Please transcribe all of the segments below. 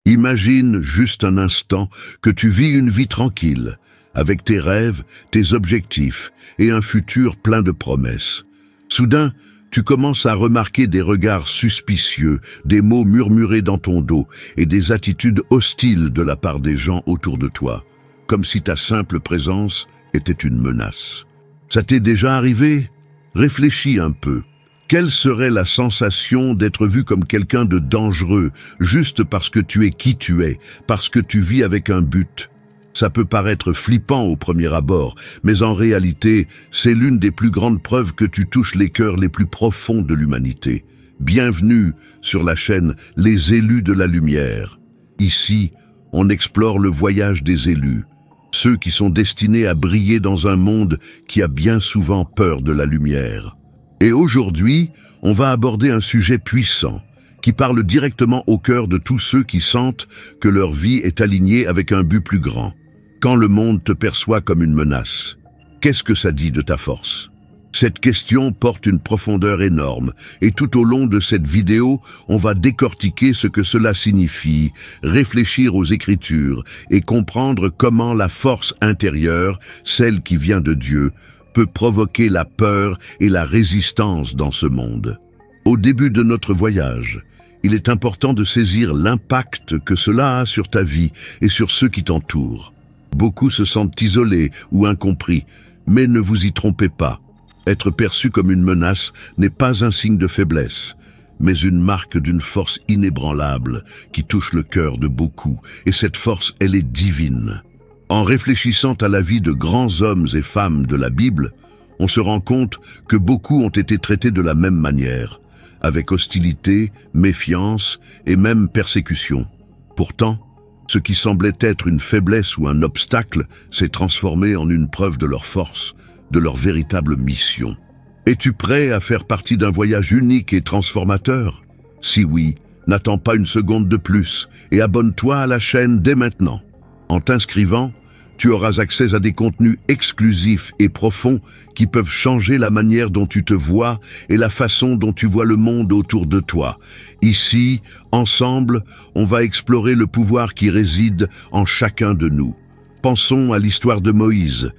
Imagine juste un instant que tu vis une vie tranquille, avec tes rêves, tes objectifs et un futur plein de promesses. Soudain, tu commences à remarquer des regards suspicieux, des mots murmurés dans ton dos et des attitudes hostiles de la part des gens autour de toi, comme si ta simple présence était une menace. Ça t'est déjà arrivé? Réfléchis un peu. Quelle serait la sensation d'être vu comme quelqu'un de dangereux, juste parce que tu es qui tu es, parce que tu vis avec un but? Ça peut paraître flippant au premier abord, mais en réalité, c'est l'une des plus grandes preuves que tu touches les cœurs les plus profonds de l'humanité. Bienvenue sur la chaîne Les Élus de la Lumière. Ici, on explore le voyage des élus, ceux qui sont destinés à briller dans un monde qui a bien souvent peur de la lumière. Et aujourd'hui, on va aborder un sujet puissant, qui parle directement au cœur de tous ceux qui sentent que leur vie est alignée avec un but plus grand. Quand le monde te perçoit comme une menace, qu'est-ce que ça dit de ta force? Cette question porte une profondeur énorme, et tout au long de cette vidéo, on va décortiquer ce que cela signifie, réfléchir aux Écritures et comprendre comment la force intérieure, celle qui vient de Dieu, peut provoquer la peur et la résistance dans ce monde. Au début de notre voyage, il est important de saisir l'impact que cela a sur ta vie et sur ceux qui t'entourent. Beaucoup se sentent isolés ou incompris, mais ne vous y trompez pas. Être perçu comme une menace n'est pas un signe de faiblesse, mais une marque d'une force inébranlable qui touche le cœur de beaucoup, et cette force, elle est divine. En réfléchissant à la vie de grands hommes et femmes de la Bible, on se rend compte que beaucoup ont été traités de la même manière, avec hostilité, méfiance et même persécution. Pourtant, ce qui semblait être une faiblesse ou un obstacle s'est transformé en une preuve de leur force, de leur véritable mission. Es-tu prêt à faire partie d'un voyage unique et transformateur? Si oui, n'attends pas une seconde de plus et abonne-toi à la chaîne dès maintenant. En t'inscrivant, tu auras accès à des contenus exclusifs et profonds qui peuvent changer la manière dont tu te vois et la façon dont tu vois le monde autour de toi. Ici, ensemble, on va explorer le pouvoir qui réside en chacun de nous. Pensons à l'histoire de Moïse,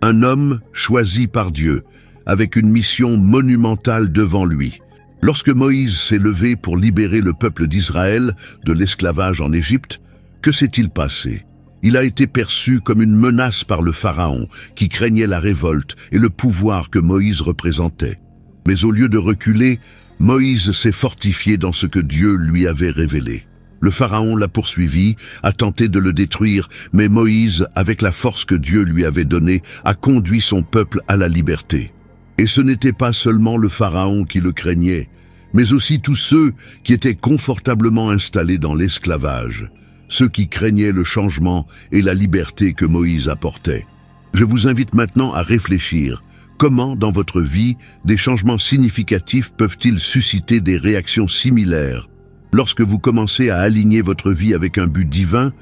un homme choisi par Dieu, avec une mission monumentale devant lui. Lorsque Moïse s'est levé pour libérer le peuple d'Israël de l'esclavage en Égypte, que s'est-il passé? Il a été perçu comme une menace par le Pharaon, qui craignait la révolte et le pouvoir que Moïse représentait. Mais au lieu de reculer, Moïse s'est fortifié dans ce que Dieu lui avait révélé. Le Pharaon l'a poursuivi, a tenté de le détruire, mais Moïse, avec la force que Dieu lui avait donnée, a conduit son peuple à la liberté. Et ce n'était pas seulement le Pharaon qui le craignait, mais aussi tous ceux qui étaient confortablement installés dans l'esclavage, ceux qui craignaient le changement et la liberté que Moïse apportait. Je vous invite maintenant à réfléchir. Comment, dans votre vie, des changements significatifs peuvent-ils susciter des réactions similaires? Lorsque vous commencez à aligner votre vie avec un but divin,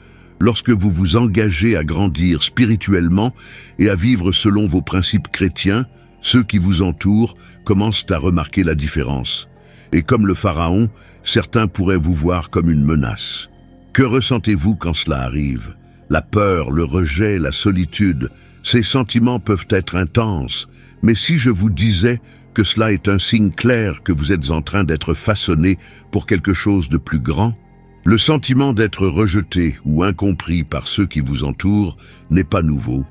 lorsque vous vous engagez à grandir spirituellement et à vivre selon vos principes chrétiens, ceux qui vous entourent commencent à remarquer la différence. Et comme le Pharaon, certains pourraient vous voir comme une menace. Que ressentez-vous quand cela arrive? La peur, le rejet, la solitude, ces sentiments peuvent être intenses, mais si je vous disais que cela est un signe clair que vous êtes en train d'être façonné pour quelque chose de plus grand, le sentiment d'être rejeté ou incompris par ceux qui vous entourent n'est pas nouveau.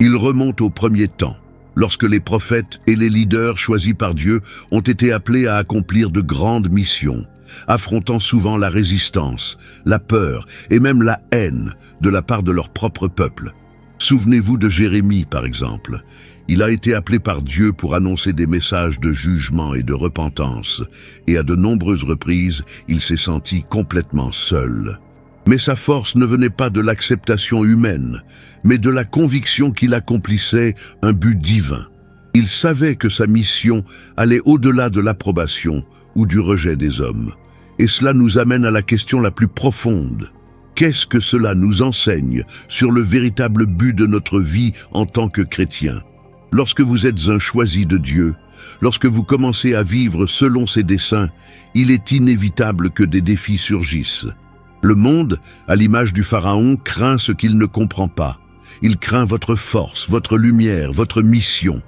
Il remonte au premier temps, lorsque les prophètes et les leaders choisis par Dieu ont été appelés à accomplir de grandes missions, affrontant souvent la résistance, la peur et même la haine de la part de leur propre peuple. Souvenez-vous de Jérémie, par exemple. Il a été appelé par Dieu pour annoncer des messages de jugement et de repentance, et à de nombreuses reprises, il s'est senti complètement seul. Mais sa force ne venait pas de l'acceptation humaine, mais de la conviction qu'il accomplissait un but divin. Il savait que sa mission allait au-delà de l'approbation ou du rejet des hommes. Et cela nous amène à la question la plus profonde. Qu'est-ce que cela nous enseigne sur le véritable but de notre vie en tant que chrétien? Lorsque vous êtes un choisi de Dieu, lorsque vous commencez à vivre selon ses desseins, il est inévitable que des défis surgissent. Le monde, à l'image du Pharaon, craint ce qu'il ne comprend pas. Il craint votre force, votre lumière, votre mission.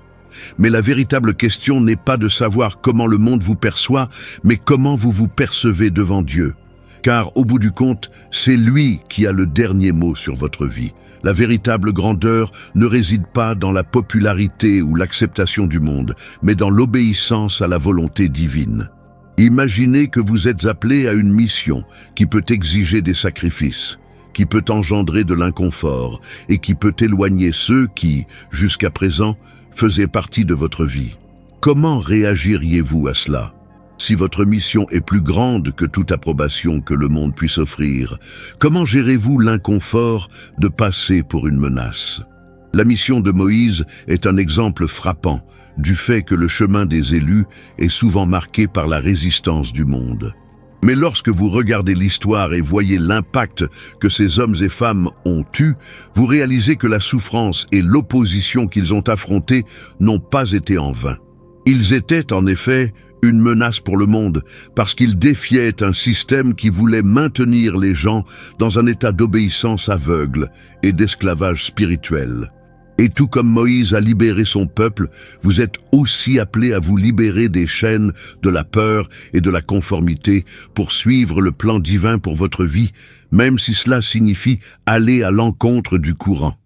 Mais la véritable question n'est pas de savoir comment le monde vous perçoit, mais comment vous vous percevez devant Dieu. Car au bout du compte, c'est lui qui a le dernier mot sur votre vie. La véritable grandeur ne réside pas dans la popularité ou l'acceptation du monde, mais dans l'obéissance à la volonté divine. Imaginez que vous êtes appelé à une mission qui peut exiger des sacrifices, qui peut engendrer de l'inconfort et qui peut éloigner ceux qui, jusqu'à présent, faisaient partie de votre vie. Comment réagiriez-vous à cela? Si votre mission est plus grande que toute approbation que le monde puisse offrir, comment gérez-vous l'inconfort de passer pour une menace? La mission de Moïse est un exemple frappant du fait que le chemin des élus est souvent marqué par la résistance du monde. Mais lorsque vous regardez l'histoire et voyez l'impact que ces hommes et femmes ont eu, vous réalisez que la souffrance et l'opposition qu'ils ont affrontées n'ont pas été en vain. Ils étaient en effet une menace pour le monde, parce qu'ils défiaient un système qui voulait maintenir les gens dans un état d'obéissance aveugle et d'esclavage spirituel. Et tout comme Moïse a libéré son peuple, vous êtes aussi appelés à vous libérer des chaînes de la peur et de la conformité pour suivre le plan divin pour votre vie, même si cela signifie aller à l'encontre du courant.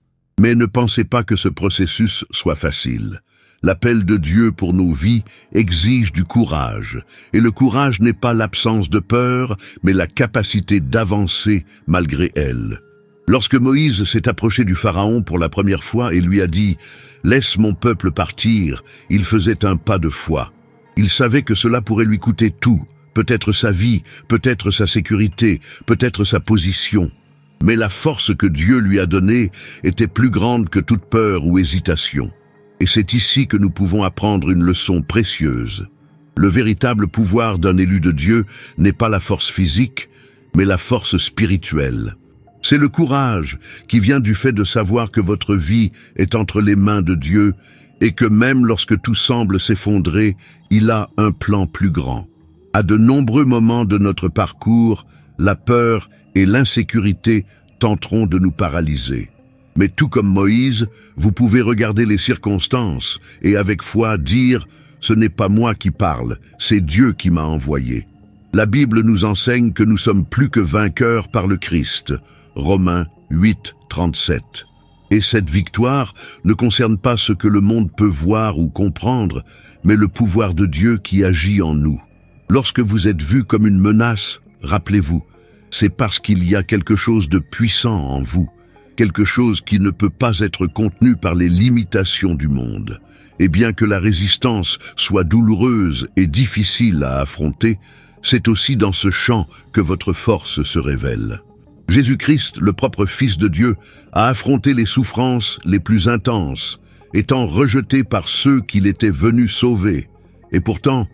Mais ne pensez pas que ce processus soit facile. L'appel de Dieu pour nos vies exige du courage, et le courage n'est pas l'absence de peur, mais la capacité d'avancer malgré elle. Lorsque Moïse s'est approché du Pharaon pour la première fois et lui a dit « Laisse mon peuple partir », il faisait un pas de foi. Il savait que cela pourrait lui coûter tout, peut-être sa vie, peut-être sa sécurité, peut-être sa position. Mais la force que Dieu lui a donnée était plus grande que toute peur ou hésitation. Et c'est ici que nous pouvons apprendre une leçon précieuse. Le véritable pouvoir d'un élu de Dieu n'est pas la force physique, mais la force spirituelle. C'est le courage qui vient du fait de savoir que votre vie est entre les mains de Dieu et que même lorsque tout semble s'effondrer, il a un plan plus grand. À de nombreux moments de notre parcours, la peur et l'insécurité tenteront de nous paralyser. Mais tout comme Moïse, vous pouvez regarder les circonstances et avec foi dire « Ce n'est pas moi qui parle, c'est Dieu qui m'a envoyé ». La Bible nous enseigne que nous sommes plus que vainqueurs par le Christ. Romains 8, 37. Et cette victoire ne concerne pas ce que le monde peut voir ou comprendre, mais le pouvoir de Dieu qui agit en nous. Lorsque vous êtes vu comme une menace, rappelez-vous, c'est parce qu'il y a quelque chose de puissant en vous. Quelque chose qui ne peut pas être contenu par les limitations du monde. Et bien que la résistance soit douloureuse et difficile à affronter, c'est aussi dans ce champ que votre force se révèle. Jésus-Christ, le propre Fils de Dieu, a affronté les souffrances les plus intenses, étant rejeté par ceux qu'il était venu sauver. Et pourtant,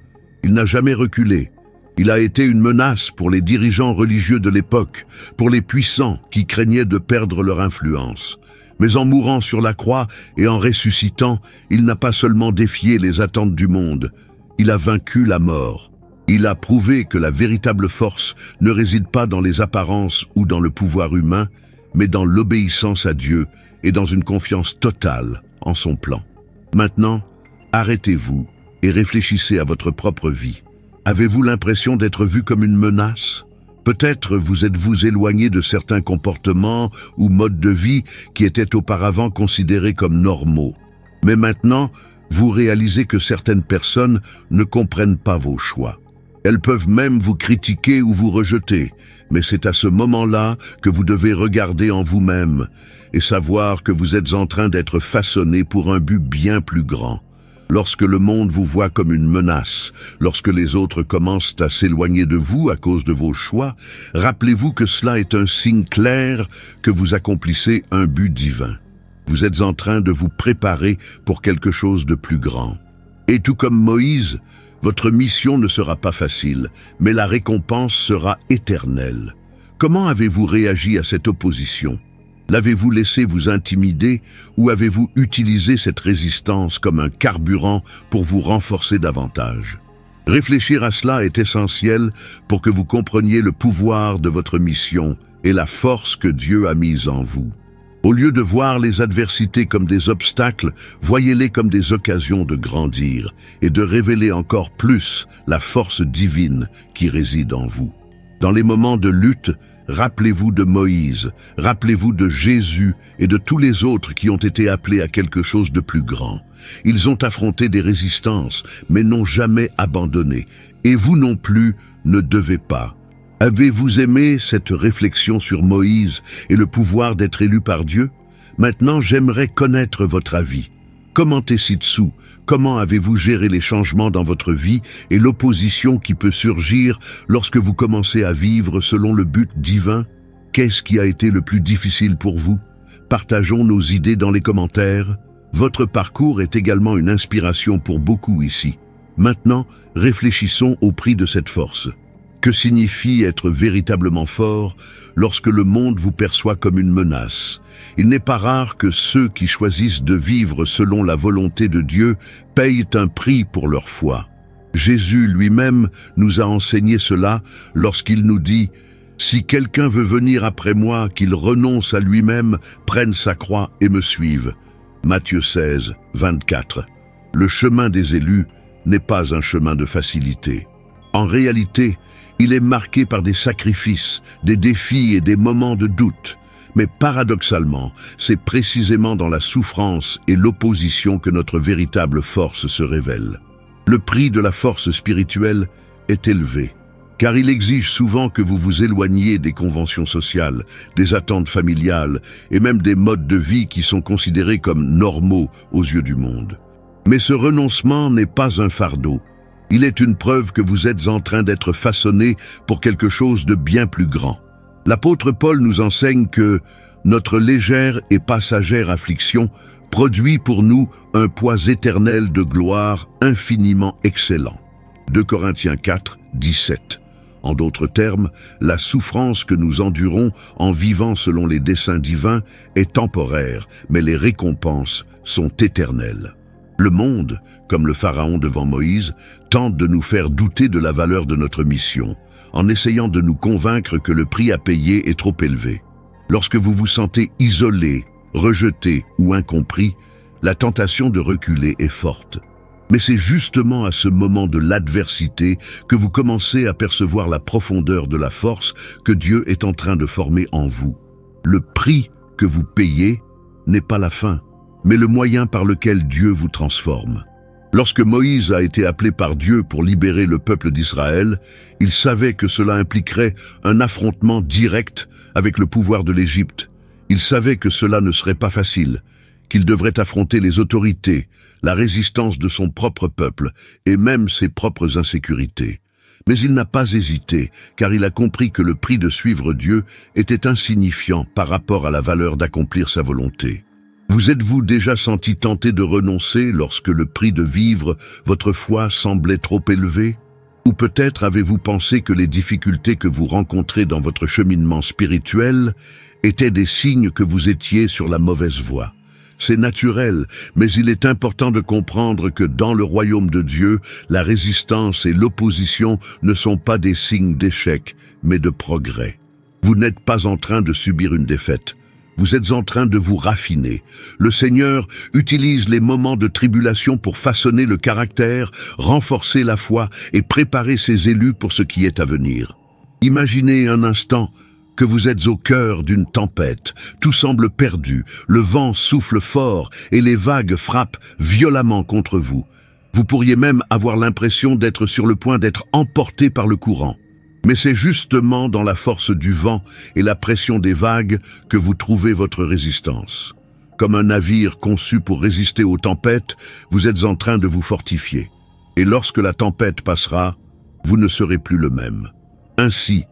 il n'a jamais reculé. Il a été une menace pour les dirigeants religieux de l'époque, pour les puissants qui craignaient de perdre leur influence. Mais en mourant sur la croix et en ressuscitant, il n'a pas seulement défié les attentes du monde, il a vaincu la mort. Il a prouvé que la véritable force ne réside pas dans les apparences ou dans le pouvoir humain, mais dans l'obéissance à Dieu et dans une confiance totale en son plan. Maintenant, arrêtez-vous et réfléchissez à votre propre vie. Avez-vous l'impression d'être vu comme une menace? Peut-être vous êtes-vous éloigné de certains comportements ou modes de vie qui étaient auparavant considérés comme normaux. Mais maintenant, vous réalisez que certaines personnes ne comprennent pas vos choix. Elles peuvent même vous critiquer ou vous rejeter, mais c'est à ce moment-là que vous devez regarder en vous-même et savoir que vous êtes en train d'être façonné pour un but bien plus grand. Lorsque le monde vous voit comme une menace, lorsque les autres commencent à s'éloigner de vous à cause de vos choix, rappelez-vous que cela est un signe clair que vous accomplissez un but divin. Vous êtes en train de vous préparer pour quelque chose de plus grand. Et tout comme Moïse, votre mission ne sera pas facile, mais la récompense sera éternelle. Comment avez-vous réagi à cette opposition? L'avez-vous laissé vous intimider ou avez-vous utilisé cette résistance comme un carburant pour vous renforcer davantage? Réfléchir à cela est essentiel pour que vous compreniez le pouvoir de votre mission et la force que Dieu a mise en vous. Au lieu de voir les adversités comme des obstacles, voyez-les comme des occasions de grandir et de révéler encore plus la force divine qui réside en vous. Dans les moments de lutte, rappelez-vous de Moïse, rappelez-vous de Jésus et de tous les autres qui ont été appelés à quelque chose de plus grand. Ils ont affronté des résistances, mais n'ont jamais abandonné. Et vous non plus ne devez pas. Avez-vous aimé cette réflexion sur Moïse et le pouvoir d'être élu par Dieu? Maintenant, j'aimerais connaître votre avis. Commentez ci-dessous. Comment avez-vous géré les changements dans votre vie et l'opposition qui peut surgir lorsque vous commencez à vivre selon le but divin? Qu'est-ce qui a été le plus difficile pour vous? Partageons nos idées dans les commentaires. Votre parcours est également une inspiration pour beaucoup ici. Maintenant, réfléchissons au prix de cette force. Que signifie être véritablement fort lorsque le monde vous perçoit comme une menace? Il n'est pas rare que ceux qui choisissent de vivre selon la volonté de Dieu payent un prix pour leur foi. Jésus lui-même nous a enseigné cela lorsqu'il nous dit « Si quelqu'un veut venir après moi, qu'il renonce à lui-même, prenne sa croix et me suive. » Matthieu 16, 24. Le chemin des élus n'est pas un chemin de facilité. En réalité, il est marqué par des sacrifices, des défis et des moments de doute. Mais paradoxalement, c'est précisément dans la souffrance et l'opposition que notre véritable force se révèle. Le prix de la force spirituelle est élevé, car il exige souvent que vous vous éloigniez des conventions sociales, des attentes familiales et même des modes de vie qui sont considérés comme normaux aux yeux du monde. Mais ce renoncement n'est pas un fardeau. Il est une preuve que vous êtes en train d'être façonné pour quelque chose de bien plus grand. L'apôtre Paul nous enseigne que notre légère et passagère affliction produit pour nous un poids éternel de gloire infiniment excellent. 2 Corinthiens 4, 17. En d'autres termes, la souffrance que nous endurons en vivant selon les desseins divins est temporaire, mais les récompenses sont éternelles. Le monde, comme le Pharaon devant Moïse, tente de nous faire douter de la valeur de notre mission, en essayant de nous convaincre que le prix à payer est trop élevé. Lorsque vous vous sentez isolé, rejeté ou incompris, la tentation de reculer est forte. Mais c'est justement à ce moment de l'adversité que vous commencez à percevoir la profondeur de la force que Dieu est en train de former en vous. Le prix que vous payez n'est pas la fin, mais le moyen par lequel Dieu vous transforme. Lorsque Moïse a été appelé par Dieu pour libérer le peuple d'Israël, il savait que cela impliquerait un affrontement direct avec le pouvoir de l'Égypte. Il savait que cela ne serait pas facile, qu'il devrait affronter les autorités, la résistance de son propre peuple et même ses propres insécurités. Mais il n'a pas hésité, car il a compris que le prix de suivre Dieu était insignifiant par rapport à la valeur d'accomplir sa volonté. Vous êtes-vous déjà senti tenté de renoncer lorsque le prix de vivre votre foi semblait trop élevé? Ou peut-être avez-vous pensé que les difficultés que vous rencontrez dans votre cheminement spirituel étaient des signes que vous étiez sur la mauvaise voie? C'est naturel, mais il est important de comprendre que dans le royaume de Dieu, la résistance et l'opposition ne sont pas des signes d'échec, mais de progrès. Vous n'êtes pas en train de subir une défaite. Vous êtes en train de vous raffiner. Le Seigneur utilise les moments de tribulation pour façonner le caractère, renforcer la foi et préparer ses élus pour ce qui est à venir. Imaginez un instant que vous êtes au cœur d'une tempête. Tout semble perdu, le vent souffle fort et les vagues frappent violemment contre vous. Vous pourriez même avoir l'impression d'être sur le point d'être emporté par le courant. Mais c'est justement dans la force du vent et la pression des vagues que vous trouvez votre résistance. Comme un navire conçu pour résister aux tempêtes, vous êtes en train de vous fortifier. Et lorsque la tempête passera, vous ne serez plus le même. Ainsi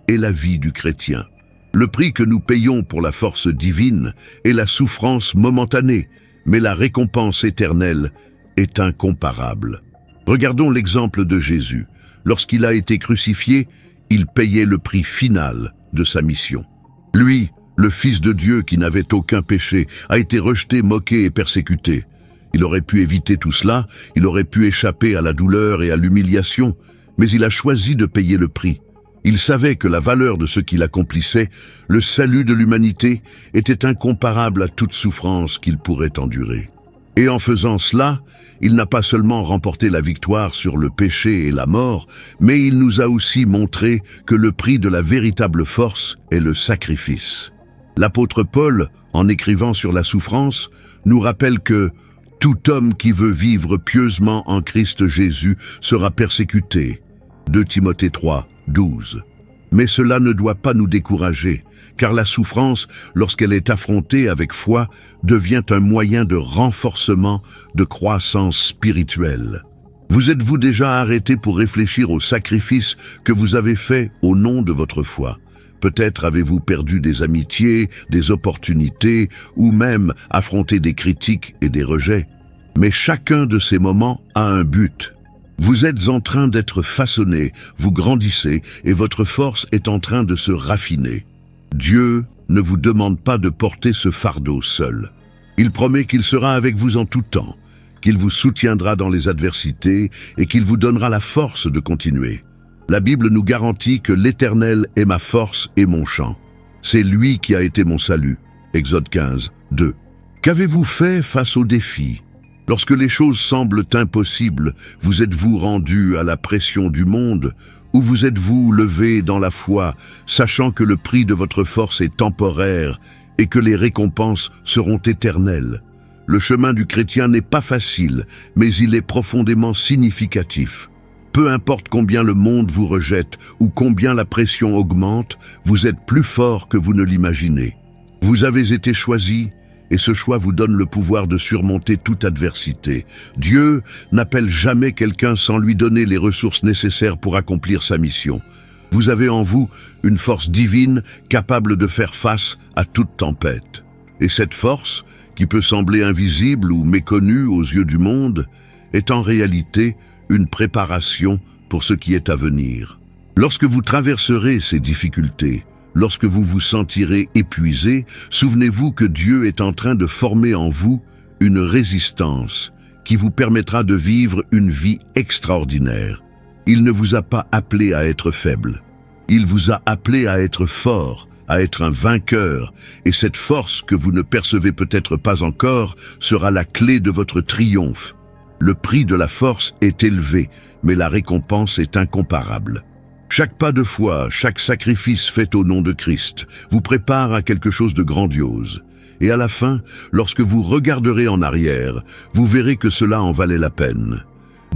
est la vie du chrétien. Le prix que nous payons pour la force divine est la souffrance momentanée, mais la récompense éternelle est incomparable. Regardons l'exemple de Jésus. Lorsqu'il a été crucifié, il payait le prix final de sa mission. Lui, le Fils de Dieu qui n'avait aucun péché, a été rejeté, moqué et persécuté. Il aurait pu éviter tout cela, il aurait pu échapper à la douleur et à l'humiliation, mais il a choisi de payer le prix. Il savait que la valeur de ce qu'il accomplissait, le salut de l'humanité, était incomparable à toute souffrance qu'il pourrait endurer. Et en faisant cela, il n'a pas seulement remporté la victoire sur le péché et la mort, mais il nous a aussi montré que le prix de la véritable force est le sacrifice. L'apôtre Paul, en écrivant sur la souffrance, nous rappelle que « Tout homme qui veut vivre pieusement en Christ Jésus sera persécuté » 2 Timothée 3, 12. Mais cela ne doit pas nous décourager, car la souffrance, lorsqu'elle est affrontée avec foi, devient un moyen de renforcement, de croissance spirituelle. Vous êtes-vous déjà arrêté pour réfléchir au sacrifice que vous avez fait au nom de votre foi? Peut-être avez-vous perdu des amitiés, des opportunités, ou même affronté des critiques et des rejets. Mais chacun de ces moments a un but. Vous êtes en train d'être façonné, vous grandissez et votre force est en train de se raffiner. Dieu ne vous demande pas de porter ce fardeau seul. Il promet qu'il sera avec vous en tout temps, qu'il vous soutiendra dans les adversités et qu'il vous donnera la force de continuer. La Bible nous garantit que l'Éternel est ma force et mon chant. C'est lui qui a été mon salut. Exode 15, 2. Qu'avez-vous fait face aux défis? Lorsque les choses semblent impossibles, vous êtes-vous rendu à la pression du monde ou vous êtes-vous levé dans la foi, sachant que le prix de votre force est temporaire et que les récompenses seront éternelles? Le chemin du chrétien n'est pas facile, mais il est profondément significatif. Peu importe combien le monde vous rejette ou combien la pression augmente, vous êtes plus fort que vous ne l'imaginez. Vous avez été choisi et ce choix vous donne le pouvoir de surmonter toute adversité. Dieu n'appelle jamais quelqu'un sans lui donner les ressources nécessaires pour accomplir sa mission. Vous avez en vous une force divine capable de faire face à toute tempête. Et cette force, qui peut sembler invisible ou méconnue aux yeux du monde, est en réalité une préparation pour ce qui est à venir. Lorsque vous traverserez ces difficultés, lorsque vous vous sentirez épuisé, souvenez-vous que Dieu est en train de former en vous une résistance qui vous permettra de vivre une vie extraordinaire. Il ne vous a pas appelé à être faible. Il vous a appelé à être fort, à être un vainqueur, et cette force que vous ne percevez peut-être pas encore sera la clé de votre triomphe. Le prix de la force est élevé, mais la récompense est incomparable. Chaque pas de foi, chaque sacrifice fait au nom de Christ vous prépare à quelque chose de grandiose. Et à la fin, lorsque vous regarderez en arrière, vous verrez que cela en valait la peine.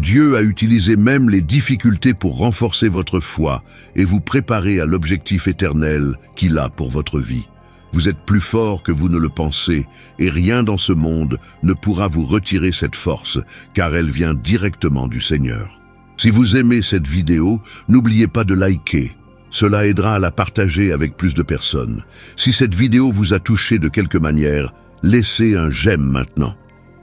Dieu a utilisé même les difficultés pour renforcer votre foi et vous préparer à l'objectif éternel qu'il a pour votre vie. Vous êtes plus fort que vous ne le pensez et rien dans ce monde ne pourra vous retirer cette force car elle vient directement du Seigneur. Si vous aimez cette vidéo, n'oubliez pas de liker. Cela aidera à la partager avec plus de personnes. Si cette vidéo vous a touché de quelque manière, laissez un j'aime maintenant.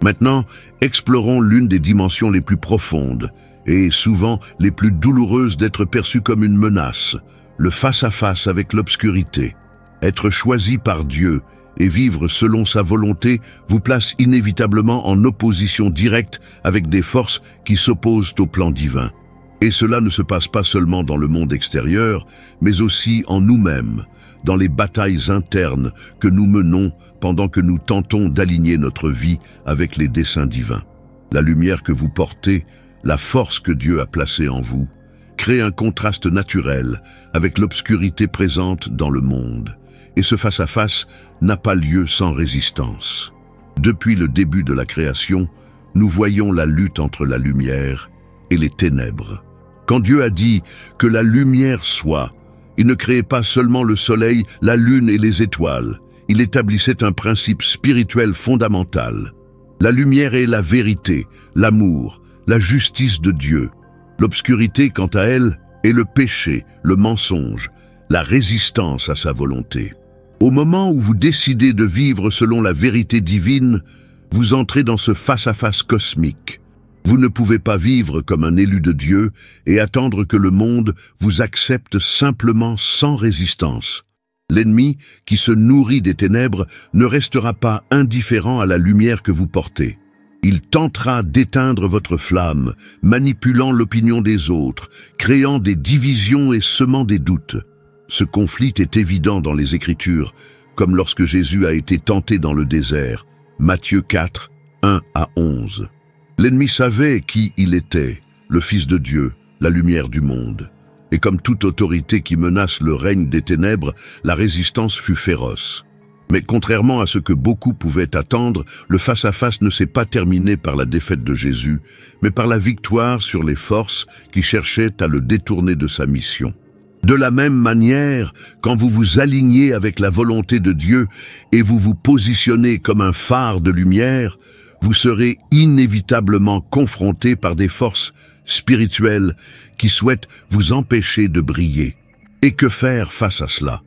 Maintenant, explorons l'une des dimensions les plus profondes et souvent les plus douloureuses d'être perçues comme une menace, le face-à-face avec l'obscurité. Être choisi par Dieu et vivre selon sa volonté vous place inévitablement en opposition directe avec des forces qui s'opposent au plan divin. Et cela ne se passe pas seulement dans le monde extérieur, mais aussi en nous-mêmes, dans les batailles internes que nous menons pendant que nous tentons d'aligner notre vie avec les desseins divins. La lumière que vous portez, la force que Dieu a placée en vous, crée un contraste naturel avec l'obscurité présente dans le monde. Et ce face-à-face n'a pas lieu sans résistance. Depuis le début de la création, nous voyons la lutte entre la lumière et les ténèbres. Quand Dieu a dit que la lumière soit, il ne créait pas seulement le soleil, la lune et les étoiles. Il établissait un principe spirituel fondamental. La lumière est la vérité, l'amour, la justice de Dieu. L'obscurité, quant à elle, est le péché, le mensonge, la résistance à sa volonté. Au moment où vous décidez de vivre selon la vérité divine, vous entrez dans ce face-à-face cosmique. Vous ne pouvez pas vivre comme un élu de Dieu et attendre que le monde vous accepte simplement sans résistance. L'ennemi, qui se nourrit des ténèbres, ne restera pas indifférent à la lumière que vous portez. Il tentera d'éteindre votre flamme, manipulant l'opinion des autres, créant des divisions et semant des doutes. Ce conflit est évident dans les Écritures, comme lorsque Jésus a été tenté dans le désert. Matthieu 4, 1 à 11. L'ennemi savait qui il était, le Fils de Dieu, la lumière du monde. Et comme toute autorité qui menace le règne des ténèbres, la résistance fut féroce. Mais contrairement à ce que beaucoup pouvaient attendre, le face-à-face ne s'est pas terminé par la défaite de Jésus, mais par la victoire sur les forces qui cherchaient à le détourner de sa mission. De la même manière, quand vous vous alignez avec la volonté de Dieu et vous vous positionnez comme un phare de lumière, vous serez inévitablement confronté par des forces spirituelles qui souhaitent vous empêcher de briller. Et que faire face à cela?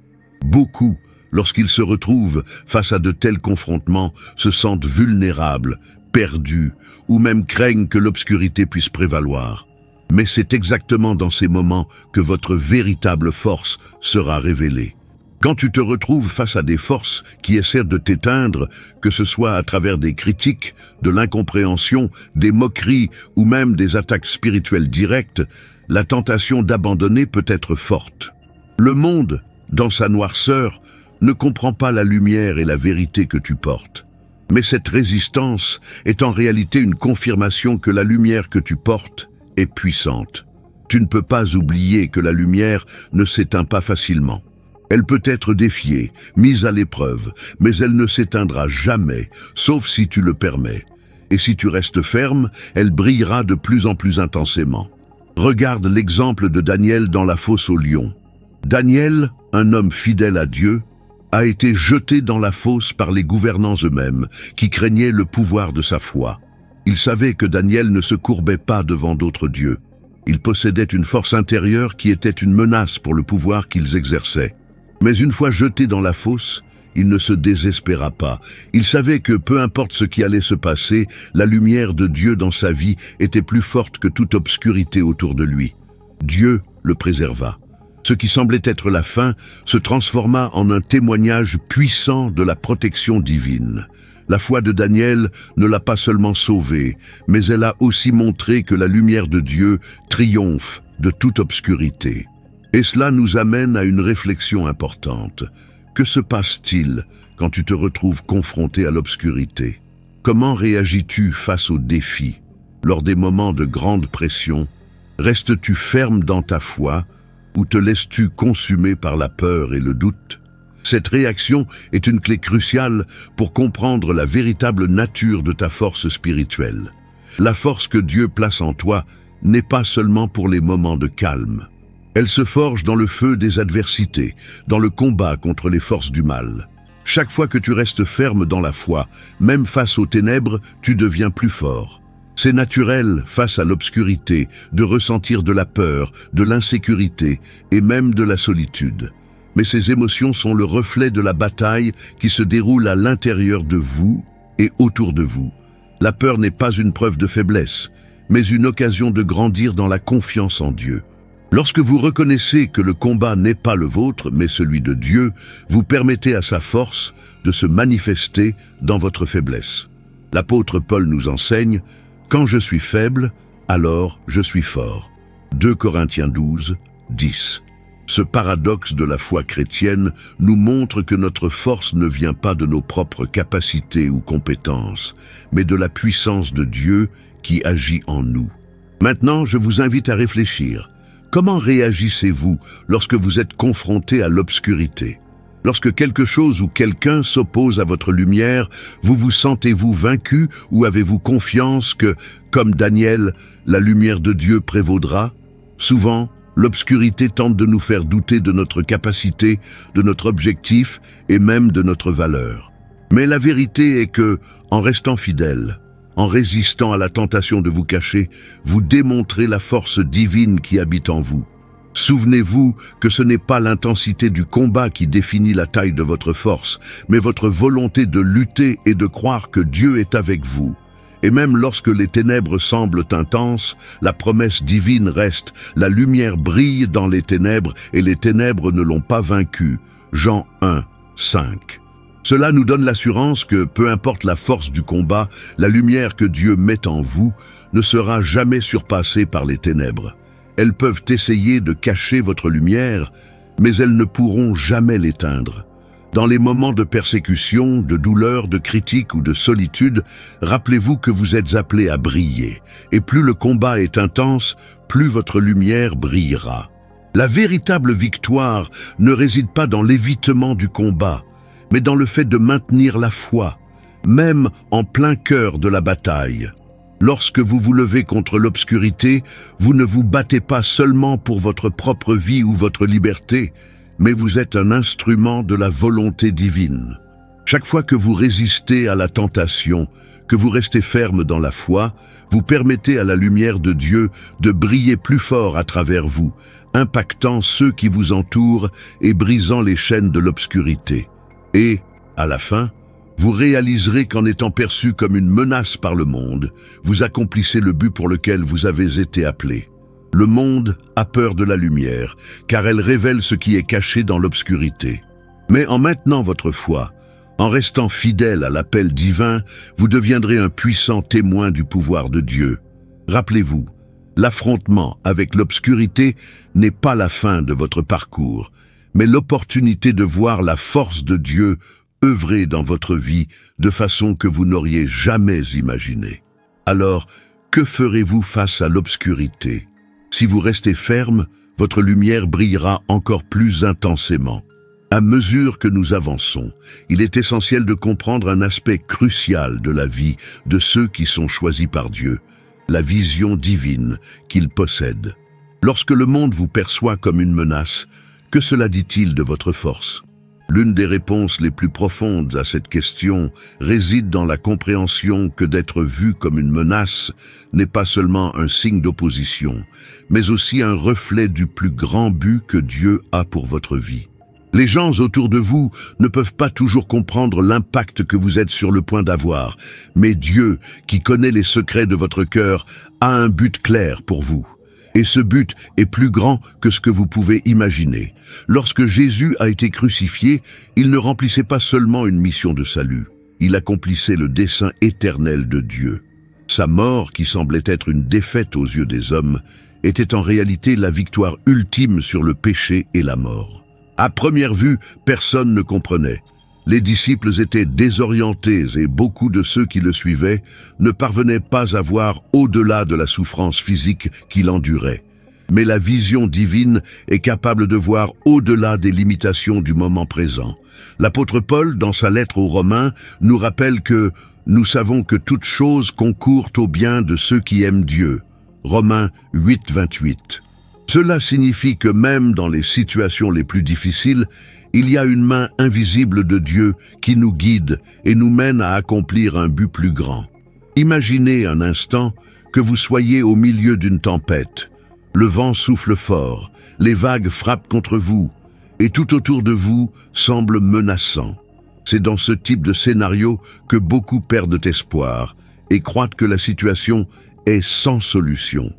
Beaucoup, lorsqu'ils se retrouvent face à de tels confrontements, se sentent vulnérables, perdus, ou même craignent que l'obscurité puisse prévaloir. Mais c'est exactement dans ces moments que votre véritable force sera révélée. Quand tu te retrouves face à des forces qui essaient de t'éteindre, que ce soit à travers des critiques, de l'incompréhension, des moqueries ou même des attaques spirituelles directes, la tentation d'abandonner peut être forte. Le monde, dans sa noirceur, ne comprend pas la lumière et la vérité que tu portes. Mais cette résistance est en réalité une confirmation que la lumière que tu portes est puissante. Tu ne peux pas oublier que la lumière ne s'éteint pas facilement. Elle peut être défiée, mise à l'épreuve, mais elle ne s'éteindra jamais, sauf si tu le permets. Et si tu restes ferme, elle brillera de plus en plus intensément. Regarde l'exemple de Daniel dans la fosse aux lions. Daniel, un homme fidèle à Dieu, a été jeté dans la fosse par les gouvernants eux-mêmes, qui craignaient le pouvoir de sa foi. Il savait que Daniel ne se courbait pas devant d'autres dieux. Il possédait une force intérieure qui était une menace pour le pouvoir qu'ils exerçaient. Mais une fois jeté dans la fosse, il ne se désespéra pas. Il savait que peu importe ce qui allait se passer, la lumière de Dieu dans sa vie était plus forte que toute obscurité autour de lui. Dieu le préserva. Ce qui semblait être la fin se transforma en un témoignage puissant de la protection divine. La foi de Daniel ne l'a pas seulement sauvé, mais elle a aussi montré que la lumière de Dieu triomphe de toute obscurité. Et cela nous amène à une réflexion importante. Que se passe-t-il quand tu te retrouves confronté à l'obscurité? Comment réagis-tu face aux défis? Lors des moments de grande pression, restes-tu ferme dans ta foi ou te laisses-tu consumer par la peur et le doute? Cette réaction est une clé cruciale pour comprendre la véritable nature de ta force spirituelle. La force que Dieu place en toi n'est pas seulement pour les moments de calme. Elle se forge dans le feu des adversités, dans le combat contre les forces du mal. Chaque fois que tu restes ferme dans la foi, même face aux ténèbres, tu deviens plus fort. C'est naturel, face à l'obscurité, de ressentir de la peur, de l'insécurité et même de la solitude. Mais ces émotions sont le reflet de la bataille qui se déroule à l'intérieur de vous et autour de vous. La peur n'est pas une preuve de faiblesse, mais une occasion de grandir dans la confiance en Dieu. Lorsque vous reconnaissez que le combat n'est pas le vôtre, mais celui de Dieu, vous permettez à sa force de se manifester dans votre faiblesse. L'apôtre Paul nous enseigne « Quand je suis faible, alors je suis fort ». 2 Corinthiens 12, 10. Ce paradoxe de la foi chrétienne nous montre que notre force ne vient pas de nos propres capacités ou compétences, mais de la puissance de Dieu qui agit en nous. Maintenant, je vous invite à réfléchir. Comment réagissez-vous lorsque vous êtes confronté à l'obscurité? Lorsque quelque chose ou quelqu'un s'oppose à votre lumière, vous sentez-vous vaincu ou avez-vous confiance que, comme Daniel, la lumière de Dieu prévaudra? Souvent, l'obscurité tente de nous faire douter de notre capacité, de notre objectif et même de notre valeur. Mais la vérité est que, en restant fidèle, en résistant à la tentation de vous cacher, vous démontrez la force divine qui habite en vous. Souvenez-vous que ce n'est pas l'intensité du combat qui définit la taille de votre force, mais votre volonté de lutter et de croire que Dieu est avec vous. Et même lorsque les ténèbres semblent intenses, la promesse divine reste, la lumière brille dans les ténèbres et les ténèbres ne l'ont pas vaincue. Jean 1, 5. Cela nous donne l'assurance que, peu importe la force du combat, la lumière que Dieu met en vous ne sera jamais surpassée par les ténèbres. Elles peuvent essayer de cacher votre lumière, mais elles ne pourront jamais l'éteindre. Dans les moments de persécution, de douleur, de critique ou de solitude, rappelez-vous que vous êtes appelés à briller. Et plus le combat est intense, plus votre lumière brillera. La véritable victoire ne réside pas dans l'évitement du combat, mais dans le fait de maintenir la foi, même en plein cœur de la bataille. Lorsque vous vous levez contre l'obscurité, vous ne vous battez pas seulement pour votre propre vie ou votre liberté, mais vous êtes un instrument de la volonté divine. Chaque fois que vous résistez à la tentation, que vous restez ferme dans la foi, vous permettez à la lumière de Dieu de briller plus fort à travers vous, impactant ceux qui vous entourent et brisant les chaînes de l'obscurité. Et, à la fin, vous réaliserez qu'en étant perçu comme une menace par le monde, vous accomplissez le but pour lequel vous avez été appelé. Le monde a peur de la lumière, car elle révèle ce qui est caché dans l'obscurité. Mais en maintenant votre foi, en restant fidèle à l'appel divin, vous deviendrez un puissant témoin du pouvoir de Dieu. Rappelez-vous, l'affrontement avec l'obscurité n'est pas la fin de votre parcours, mais l'opportunité de voir la force de Dieu œuvrer dans votre vie de façon que vous n'auriez jamais imaginé. Alors, que ferez-vous face à l'obscurité? Si vous restez ferme, votre lumière brillera encore plus intensément. À mesure que nous avançons, il est essentiel de comprendre un aspect crucial de la vie de ceux qui sont choisis par Dieu, la vision divine qu'ils possèdent. Lorsque le monde vous perçoit comme une menace, que cela dit-il de votre force? L'une des réponses les plus profondes à cette question réside dans la compréhension que d'être vu comme une menace n'est pas seulement un signe d'opposition, mais aussi un reflet du plus grand but que Dieu a pour votre vie. Les gens autour de vous ne peuvent pas toujours comprendre l'impact que vous êtes sur le point d'avoir, mais Dieu, qui connaît les secrets de votre cœur, a un but clair pour vous. Et ce but est plus grand que ce que vous pouvez imaginer. Lorsque Jésus a été crucifié, il ne remplissait pas seulement une mission de salut, il accomplissait le dessein éternel de Dieu. Sa mort, qui semblait être une défaite aux yeux des hommes, était en réalité la victoire ultime sur le péché et la mort. À première vue, personne ne comprenait. Les disciples étaient désorientés et beaucoup de ceux qui le suivaient ne parvenaient pas à voir au-delà de la souffrance physique qu'il endurait. Mais la vision divine est capable de voir au-delà des limitations du moment présent. L'apôtre Paul, dans sa lettre aux Romains, nous rappelle que nous savons que toute chose concourt au bien de ceux qui aiment Dieu. Romains 8, 28. Cela signifie que même dans les situations les plus difficiles, il y a une main invisible de Dieu qui nous guide et nous mène à accomplir un but plus grand. Imaginez un instant que vous soyez au milieu d'une tempête. Le vent souffle fort, les vagues frappent contre vous, et tout autour de vous semble menaçant. C'est dans ce type de scénario que beaucoup perdent espoir et croient que la situation est sans solution.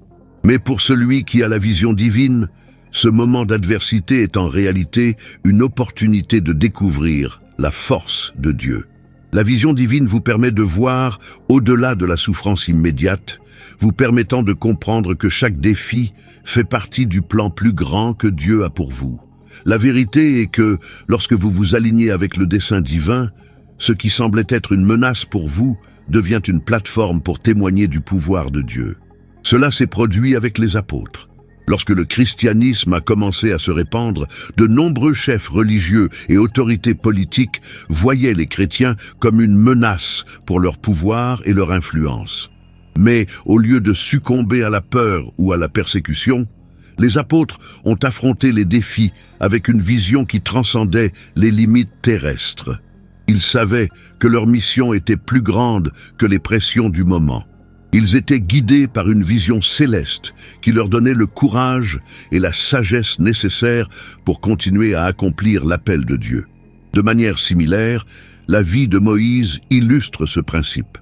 Mais pour celui qui a la vision divine, ce moment d'adversité est en réalité une opportunité de découvrir la force de Dieu. La vision divine vous permet de voir au-delà de la souffrance immédiate, vous permettant de comprendre que chaque défi fait partie du plan plus grand que Dieu a pour vous. La vérité est que, lorsque vous vous alignez avec le dessein divin, ce qui semblait être une menace pour vous devient une plateforme pour témoigner du pouvoir de Dieu. Cela s'est produit avec les apôtres. Lorsque le christianisme a commencé à se répandre, de nombreux chefs religieux et autorités politiques voyaient les chrétiens comme une menace pour leur pouvoir et leur influence. Mais au lieu de succomber à la peur ou à la persécution, les apôtres ont affronté les défis avec une vision qui transcendait les limites terrestres. Ils savaient que leur mission était plus grande que les pressions du moment. Ils étaient guidés par une vision céleste qui leur donnait le courage et la sagesse nécessaires pour continuer à accomplir l'appel de Dieu. De manière similaire, la vie de Moïse illustre ce principe.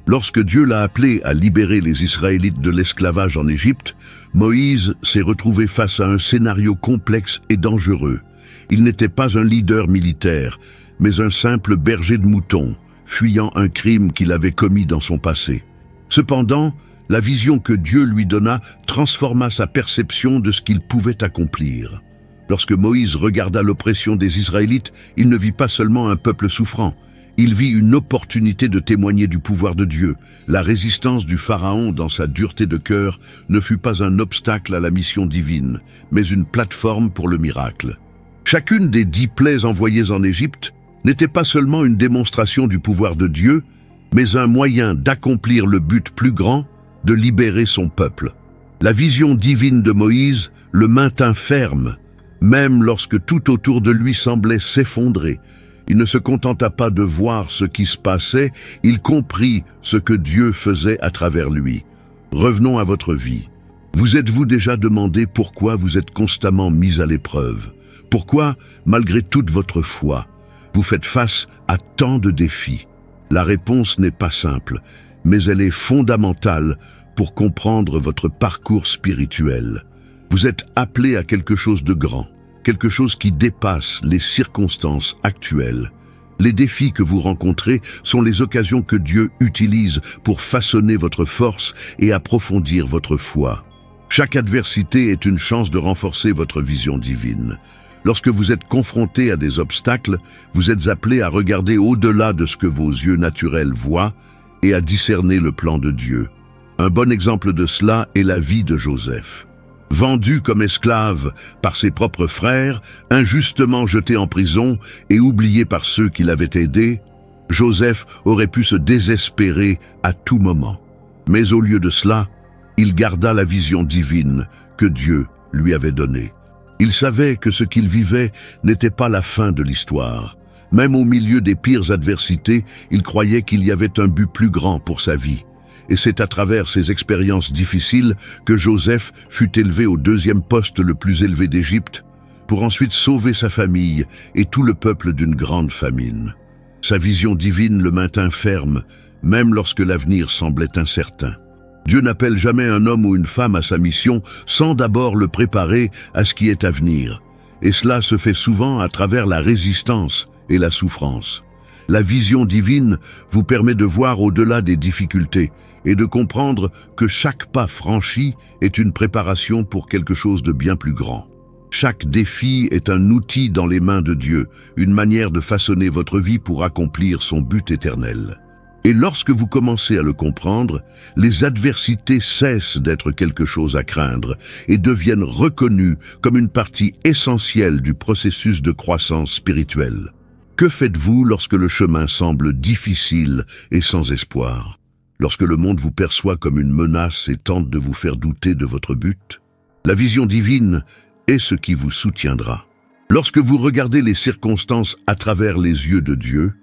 Lorsque Dieu l'a appelé à libérer les Israélites de l'esclavage en Égypte, Moïse s'est retrouvé face à un scénario complexe et dangereux. Il n'était pas un leader militaire, mais un simple berger de moutons, fuyant un crime qu'il avait commis dans son passé. Cependant, la vision que Dieu lui donna transforma sa perception de ce qu'il pouvait accomplir. Lorsque Moïse regarda l'oppression des Israélites, il ne vit pas seulement un peuple souffrant, il vit une opportunité de témoigner du pouvoir de Dieu. La résistance du Pharaon dans sa dureté de cœur ne fut pas un obstacle à la mission divine, mais une plateforme pour le miracle. Chacune des 10 plaies envoyées en Égypte n'était pas seulement une démonstration du pouvoir de Dieu, mais un moyen d'accomplir le but plus grand, de libérer son peuple. La vision divine de Moïse le maintint ferme, même lorsque tout autour de lui semblait s'effondrer. Il ne se contenta pas de voir ce qui se passait, il comprit ce que Dieu faisait à travers lui. Revenons à votre vie. Vous êtes-vous déjà demandé pourquoi vous êtes constamment mis à l'épreuve? Pourquoi, malgré toute votre foi, vous faites face à tant de défis? La réponse n'est pas simple, mais elle est fondamentale pour comprendre votre parcours spirituel. Vous êtes appelé à quelque chose de grand, quelque chose qui dépasse les circonstances actuelles. Les défis que vous rencontrez sont les occasions que Dieu utilise pour façonner votre force et approfondir votre foi. Chaque adversité est une chance de renforcer votre vision divine. Lorsque vous êtes confronté à des obstacles, vous êtes appelé à regarder au-delà de ce que vos yeux naturels voient et à discerner le plan de Dieu. Un bon exemple de cela est la vie de Joseph. Vendu comme esclave par ses propres frères, injustement jeté en prison et oublié par ceux qui l'avaient aidé, Joseph aurait pu se désespérer à tout moment. Mais au lieu de cela, il garda la vision divine que Dieu lui avait donnée. Il savait que ce qu'il vivait n'était pas la fin de l'histoire. Même au milieu des pires adversités, il croyait qu'il y avait un but plus grand pour sa vie. Et c'est à travers ces expériences difficiles que Joseph fut élevé au 2e poste le plus élevé d'Égypte, pour ensuite sauver sa famille et tout le peuple d'une grande famine. Sa vision divine le maintint ferme, même lorsque l'avenir semblait incertain. Dieu n'appelle jamais un homme ou une femme à sa mission sans d'abord le préparer à ce qui est à venir. Et cela se fait souvent à travers la résistance et la souffrance. La vision divine vous permet de voir au-delà des difficultés et de comprendre que chaque pas franchi est une préparation pour quelque chose de bien plus grand. Chaque défi est un outil dans les mains de Dieu, une manière de façonner votre vie pour accomplir son but éternel. Et lorsque vous commencez à le comprendre, les adversités cessent d'être quelque chose à craindre et deviennent reconnues comme une partie essentielle du processus de croissance spirituelle. Que faites-vous lorsque le chemin semble difficile et sans espoir? Lorsque le monde vous perçoit comme une menace et tente de vous faire douter de votre but? La vision divine est ce qui vous soutiendra. Lorsque vous regardez les circonstances à travers les yeux de Dieu,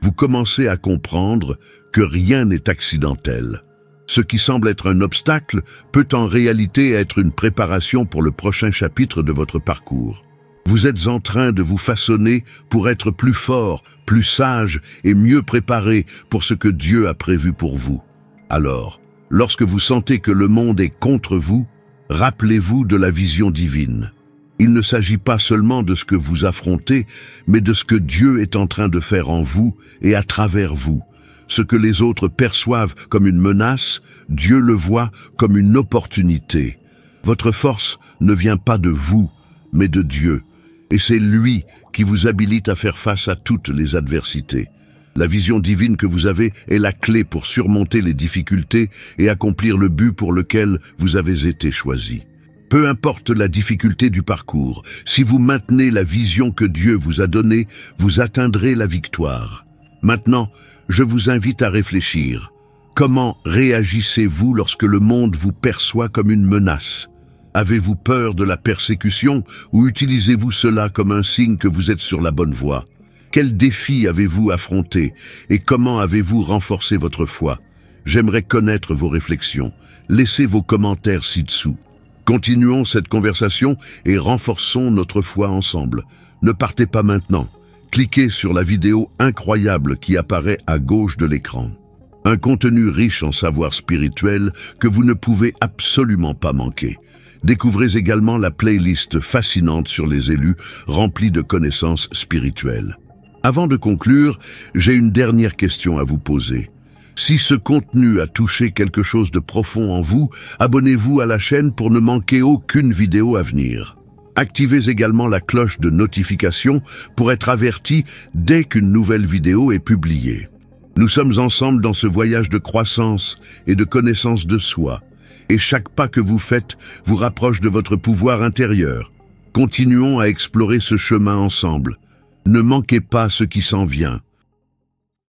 vous commencez à comprendre que rien n'est accidentel. Ce qui semble être un obstacle peut en réalité être une préparation pour le prochain chapitre de votre parcours. Vous êtes en train de vous façonner pour être plus fort, plus sage et mieux préparé pour ce que Dieu a prévu pour vous. Alors, lorsque vous sentez que le monde est contre vous, rappelez-vous de la vision divine. Il ne s'agit pas seulement de ce que vous affrontez, mais de ce que Dieu est en train de faire en vous et à travers vous. Ce que les autres perçoivent comme une menace, Dieu le voit comme une opportunité. Votre force ne vient pas de vous, mais de Dieu. Et c'est lui qui vous habilite à faire face à toutes les adversités. La vision divine que vous avez est la clé pour surmonter les difficultés et accomplir le but pour lequel vous avez été choisi. Peu importe la difficulté du parcours, si vous maintenez la vision que Dieu vous a donnée, vous atteindrez la victoire. Maintenant, je vous invite à réfléchir. Comment réagissez-vous lorsque le monde vous perçoit comme une menace? Avez-vous peur de la persécution ou utilisez-vous cela comme un signe que vous êtes sur la bonne voie? Quels défis avez-vous affrontés et comment avez-vous renforcé votre foi? J'aimerais connaître vos réflexions. Laissez vos commentaires ci-dessous. Continuons cette conversation et renforçons notre foi ensemble. Ne partez pas maintenant. Cliquez sur la vidéo incroyable qui apparaît à gauche de l'écran. Un contenu riche en savoir spirituel que vous ne pouvez absolument pas manquer. Découvrez également la playlist fascinante sur les élus, remplie de connaissances spirituelles. Avant de conclure, j'ai une dernière question à vous poser. Si ce contenu a touché quelque chose de profond en vous, abonnez-vous à la chaîne pour ne manquer aucune vidéo à venir. Activez également la cloche de notification pour être averti dès qu'une nouvelle vidéo est publiée. Nous sommes ensemble dans ce voyage de croissance et de connaissance de soi, et chaque pas que vous faites vous rapproche de votre pouvoir intérieur. Continuons à explorer ce chemin ensemble. Ne manquez pas ce qui s'en vient.